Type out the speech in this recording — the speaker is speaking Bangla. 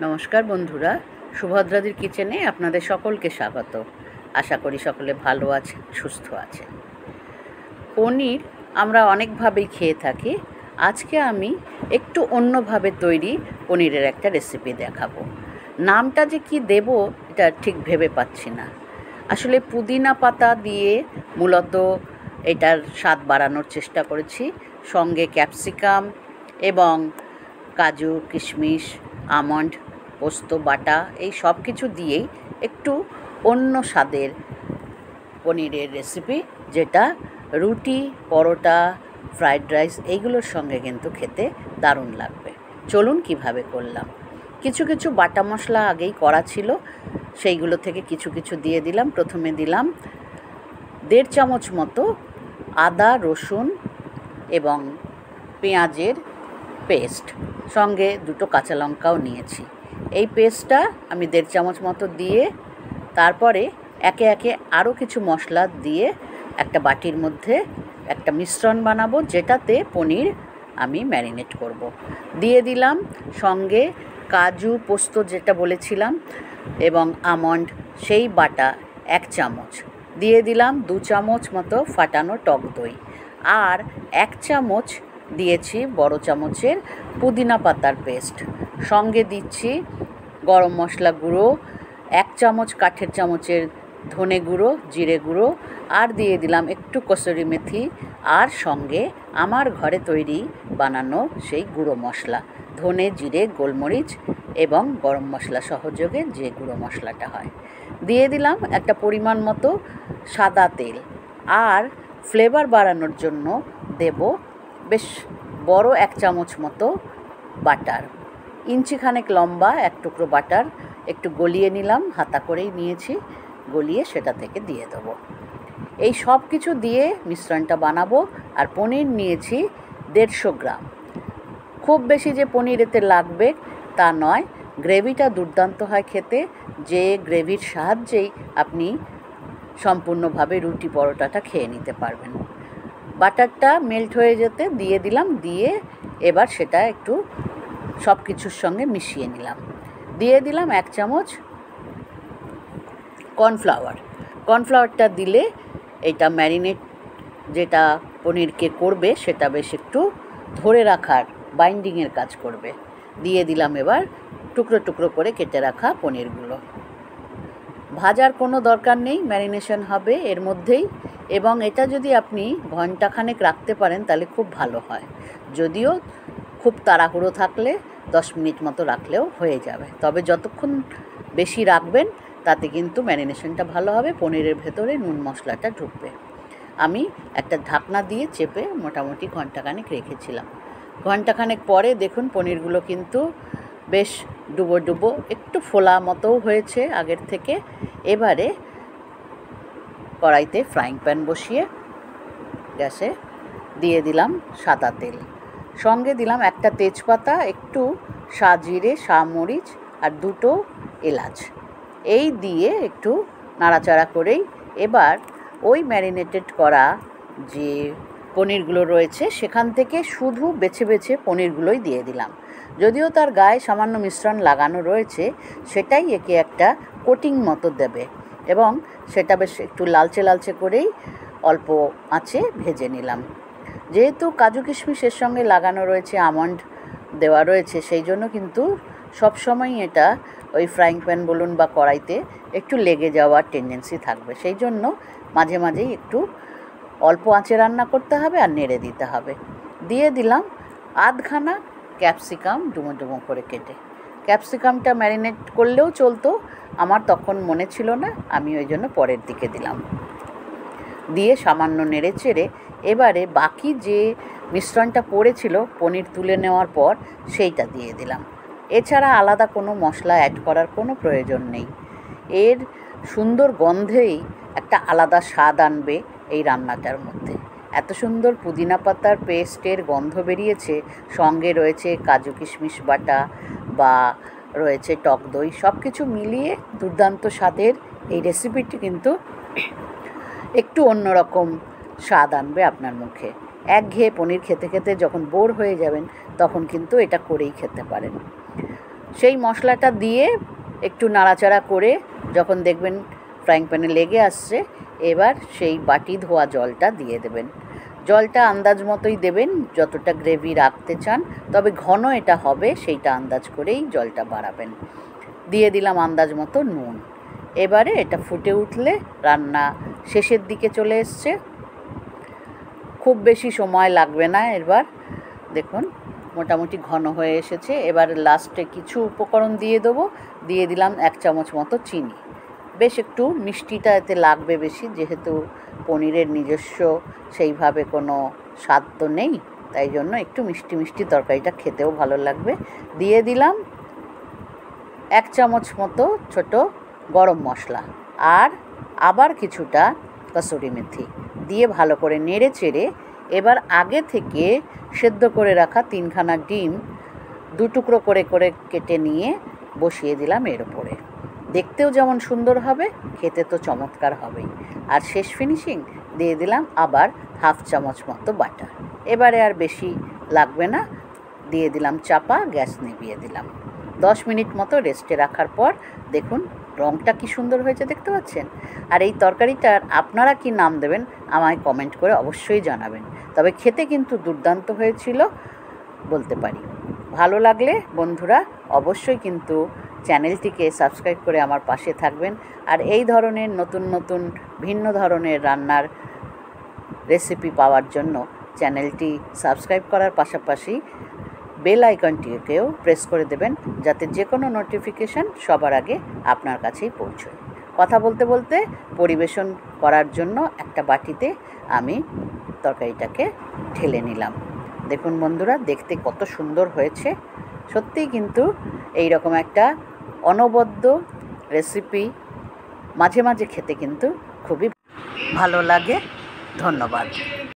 নমস্কার বন্ধুরা, সুভদ্রাদির কিচেনে আপনাদের সকলকে স্বাগত। আশা করি সকলে ভালো আছেন, সুস্থ আছেন। পনির আমরা অনেকভাবেই খেয়ে থাকি। আজকে আমি একটু অন্যভাবে তৈরি পনিরের একটা রেসিপি দেখাবো। নামটা যে কি দেব এটা ঠিক ভেবে পাচ্ছি না। আসলে পুদিনা পাতা দিয়ে মূলত এটার স্বাদ বাড়ানোর চেষ্টা করেছি। সঙ্গে ক্যাপসিকাম এবং কাজু, কিশমিশ, আমন্ড, পোস্ত বাটা এই সব কিছু দিয়েই একটু অন্য স্বাদের পনিরের রেসিপি, যেটা রুটি, পরোটা, ফ্রায়েড রাইস এইগুলোর সঙ্গে কিন্তু খেতে দারুণ লাগবে। চলুন কিভাবে করলাম। কিছু কিছু বাটা মশলা আগেই করা ছিল, সেইগুলো থেকে কিছু কিছু দিয়ে দিলাম। প্রথমে দিলাম 1.5 চামচ মতো আদা, রসুন এবং পেঁয়াজের পেস্ট, সঙ্গে 2 কাঁচা লঙ্কাও নিয়েছি। এই পেস্টটা আমি 1.5 চামচ মতো দিয়ে তারপরে একে একে আরও কিছু মশলা দিয়ে একটা বাটির মধ্যে একটা মিশ্রণ বানাবো, যেটাতে পনির আমি ম্যারিনেট করব। দিয়ে দিলাম সঙ্গে কাজু, পোস্ত যেটা বলেছিলাম এবং আমন্ড, সেই বাটা 1 চামচ দিয়ে দিলাম। 2 চামচ মতো ফাটানো টক দই, আর 1 চামচ দিয়েছি বড় চামচের পুদিনা পাতার পেস্ট। সঙ্গে দিচ্ছি গরম মশলা গুঁড়ো, 1 চামচ কাঠের চামচের ধনে গুঁড়ো, জিরে গুঁড়ো, আর দিয়ে দিলাম একটু কসুরি মেথি, আর সঙ্গে আমার ঘরে তৈরি বানানো সেই গুঁড়ো মশলা, ধনে, জিরে, গোলমরিচ এবং গরম মশলা সহযোগে যে গুঁড়ো মশলাটা হয়। দিয়ে দিলাম একটা পরিমাণ মতো সাদা তেল, আর ফ্লেভার বাড়ানোর জন্য দেব বেশ বড় 1 চামচ মতো বাটার। ইঞ্চিখানেক লম্বা 1 টুকরো বাটার একটু গলিয়ে নিলাম, হাতা করেই নিয়েছি, গলিয়ে সেটা থেকে দিয়ে দেবো। এই সব কিছু দিয়ে মিশ্রণটা বানাবো। আর পনির নিয়েছি 150 গ্রাম। খুব বেশি যে পনির এতে লাগবে তা নয়, গ্রেভিটা দুর্দান্ত হয় খেতে, যে গ্রেভির সাহায্যেই আপনি সম্পূর্ণভাবে রুটি, পরোটাটা খেয়ে নিতে পারবেন। বাটারটা মেল্ট হয়ে যেতে দিয়ে দিলাম, দিয়ে এবার সেটা একটু সব কিছুর সঙ্গে মিশিয়ে নিলাম। দিয়ে দিলাম 1 চামচ কর্নফ্লাওয়ার। কর্নফ্লাওয়ারটা দিলে এটা ম্যারিনেট যেটা পনিরকে করবে সেটা বেশ একটু ধরে রাখার, বাইন্ডিংয়ের কাজ করবে। দিয়ে দিলাম এবার টুকরো টুকরো করে কেটে রাখা পনিরগুলো। ভাজার কোনো দরকার নেই, ম্যারিনেশন হবে এর মধ্যেই। এবং এটা যদি আপনি ঘন্টাখানেক রাখতে পারেন তাহলে খুব ভালো হয়। যদিও খুব তাড়াহুড়ো থাকলে 10 মিনিট মতো রাখলেও হয়ে যাবে, তবে যতক্ষণ বেশি রাখবেন তাতে কিন্তু ম্যারিনেশনটা ভালো হবে, পনিরের ভেতরে নুন মশলাটা ঢুকবে। আমি একটা ঢাকনা দিয়ে চেপে মোটামুটি ঘন্টাখানেক রেখেছিলাম। ঘন্টাখানেক পরে দেখুন পনিরগুলো কিন্তু বেশ ডুবো ডুবো, একটু ফোলা মতোও হয়েছে আগের থেকে। এবারে কড়াইতে ফ্রাইং প্যান বসিয়ে গ্যাসে দিয়ে দিলাম সাদা তেল, সঙ্গে দিলাম একটা তেজপাতা, একটু সাজিরে, মরিচ আর 2টো এলাচ। এই দিয়ে একটু নাড়াচাড়া করেই এবার ওই ম্যারিনেটেড করা যে পনিরগুলো রয়েছে সেখান থেকে শুধু বেছে বেছে পনিরগুলোই দিয়ে দিলাম। যদিও তার গায়ে সামান্য মিশ্রণ লাগানো রয়েছে, সেটাই একে একটা কোটিং মতো দেবে, এবং সেটা বেশ একটু লালচে লালচে করেই অল্প আঁচে ভেজে নিলাম। যেহেতু কাজু কিশমিশের সঙ্গে লাগানো রয়েছে, আমন্ড দেওয়া রয়েছে, সেই জন্য কিন্তু সবসময়ই এটা ওই ফ্রাইং প্যান বলুন বা কড়াইতে একটু লেগে যাওয়ার টেন্ডেন্সি থাকবে। সেই জন্য মাঝে মাঝেই একটু অল্প আঁচে রান্না করতে হবে আর নেড়ে দিতে হবে। দিয়ে দিলাম আধখানা ক্যাপসিকাম ডুমো ডুমো করে কেটে। ক্যাপসিকামটা ম্যারিনেট করলেও চলতো, আমার তখন মনে ছিল না, আমি ওই জন্য পরের দিকে দিলাম। দিয়ে সামান্য নেড়ে চেড়ে এবারে বাকি যে মিশ্রণটা পড়েছিল পনির তুলে নেওয়ার পর সেইটা দিয়ে দিলাম। এছাড়া আলাদা কোনো মশলা অ্যাড করার কোনো প্রয়োজন নেই। এর সুন্দর গন্ধেই একটা আলাদা স্বাদ আনবে এই রান্নাটার মধ্যে। এত সুন্দর পুদিনা পাতার পেস্টের গন্ধ বেরিয়েছে, সঙ্গে রয়েছে কাজু কিশমিশ বাটা বা রয়েছে টক দই, সব কিছু মিলিয়ে দুর্দান্ত স্বাদের এই রেসিপিটি কিন্তু একটু অন্যরকম স্বাদ আনবে আপনার মুখে। একঘেয়ে পনির খেতে খেতে যখন বোর হয়ে যাবেন তখন কিন্তু এটা করেই খেতে পারেন। সেই মশলাটা দিয়ে একটু নাড়াচাড়া করে যখন দেখবেন ফ্রাইং প্যানে লেগে আসছে, এবার সেই বাটি ধোয়া জলটা দিয়ে দেবেন। জলটা আন্দাজ মতোই দেবেন, যতটা গ্রেভি রাখতে চান, তবে ঘন এটা হবে সেইটা আন্দাজ করেই জলটা বাড়াবেন। দিয়ে দিলাম আন্দাজ মতো নুন। এবারে এটা ফুটে উঠলে রান্না শেষের দিকে চলে এসছে, খুব বেশি সময় লাগবে না। এবার দেখুন মোটামুটি ঘন হয়ে এসেছে। এবার লাস্টে কিছু উপকরণ দিয়ে দেবো। দিয়ে দিলাম 1 চামচ মতো চিনি। বেশ একটু মিষ্টিটা এতে লাগবে বেশি, যেহেতু পনিরের নিজস্ব সেইভাবে কোনো স্বাদ তো নেই, তাই জন্য একটু মিষ্টি মিষ্টি তরকারিটা খেতেও ভালো লাগবে। দিয়ে দিলাম 1 চামচ মতো ছোট গরম মশলা আর আবার কিছুটা কসুরি মেথি দিয়ে ভালো করে নেড়ে চেড়ে এবার আগে থেকে সেদ্ধ করে রাখা 3খানা ডিম 2 টুকরো করে করে কেটে নিয়ে বসিয়ে দিলাম এর উপরে। দেখতেও যেমন সুন্দর হবে, খেতে তো চমৎকার হবেই। আর শেষ ফিনিশিং দিয়ে দিলাম আবার 1/2 চামচ মতো বাটার। এবারে আর বেশি লাগবে না, দিয়ে দিলাম চাপা, গ্যাস নিভিয়ে দিলাম। 10 মিনিট মতো রেস্টে রাখার পর দেখুন রঙটা কি সুন্দর হয়েছে, দেখতে পাচ্ছেন। আর এই তরকারিটার আপনারা কি নাম দেবেন আমায় কমেন্ট করে অবশ্যই জানাবেন। তবে খেতে কিন্তু দুর্দান্ত হয়েছিল বলতে পারি। ভালো লাগলে বন্ধুরা অবশ্যই কিন্তু চ্যানেলটিকে সাবস্ক্রাইব করে আমার পাশে থাকবেন। আর এই ধরনের নতুন নতুন ভিন্ন ধরনের রান্নার রেসিপি পাওয়ার জন্য চ্যানেলটি সাবস্ক্রাইব করার পাশাপাশি বেল আইকনটিকেও প্রেস করে দেবেন, যাতে যে কোনো নোটিফিকেশান সবার আগে আপনার কাছেই পৌঁছয়। কথা বলতে বলতে পরিবেশন করার জন্য একটা বাটিতে আমি তরকারিটাকে ঢেলে নিলাম। দেখুন বন্ধুরা দেখতে কত সুন্দর হয়েছে। সত্যিই কিন্তু এই রকম একটা অনবদ্য রেসিপি মাঝে মাঝে খেতে কিন্তু খুবই ভালো লাগে। ধন্যবাদ।